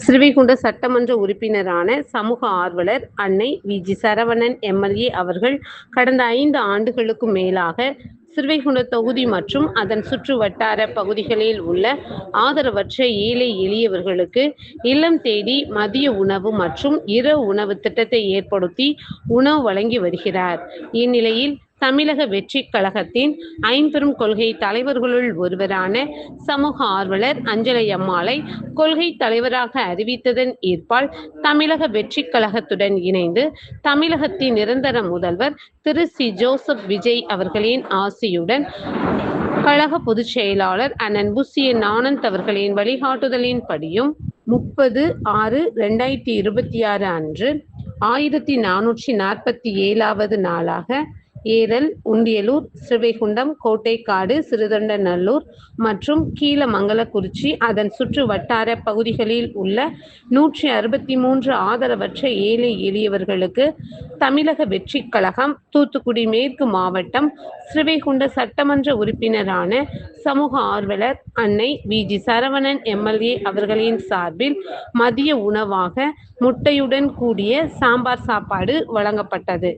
ஸ்ரீவைகுண்ட சட்டமன்ற உறுப்பினரான சமூக ஆர்வலர் அன்னை வி.ஜி. சரவணன் எம்.எல்.ஏ. அவர்கள் கடந்த 5 ஆண்டுகளுக்கும் மேலாக ஸ்ரீவைகுண்ட தொகுதி மற்றும் அதன் சுற்று வட்டார பகுதிகளில் உள்ள ஆதரவற்ற ஏழை எளியவர்களுக்கு இல்லம் தேடி மதிய உணவு மற்றும் இரவு உணவு திட்டத்தை ஏற்படுத்தி உணவு வழங்கி வருகிறார். இந்நிலையில் தமிழக வெற்றிக் கழகத்தின் ஐம்பெரும் கொள்கை தலைவர்களுள் ஒருவரான சமூக ஆர்வலர் அஞ்சலை அம்மாளை கொள்கை தலைவராக அறிவித்ததன் ஈர்ப்பால் தமிழக வெற்றிக் கழகத்துடன் இணைந்து தமிழகத்தின் நிரந்தர முதல்வர் திரு சி. ஜோசப் விஜய் அவர்களின் ஆசியுடன் கழக பொதுச் செயலாளர் அண்ணன் புசியன் ஆனந்த் அவர்களின் வழிகாட்டுதலின்படியும் 30/6/2026 அன்று 1447வது நாளாக ஏரல், உண்டியலூர், ஸ்ரீவைகுண்டம், கோட்டைக்காடு, சிறுதொண்டநல்லூர் மற்றும் கீழமங்கலக்குறிச்சி அதன் சுற்று வட்டார பகுதிகளில் உள்ள 163 ஆதரவற்ற ஏழை எளியவர்களுக்கு தமிழக வெற்றிக் கழகம் தூத்துக்குடி மேற்கு மாவட்டம் ஸ்ரீவைகுண்ட சட்டமன்ற உறுப்பினரான சமூக ஆர்வலர் அன்னை வி.ஜி. சரவணன் எம்.எல்.ஏ. அவர்களின் சார்பில் மதிய உணவாக முட்டையுடன் கூடிய சாம்பார் சாப்பாடு வழங்கப்பட்டது.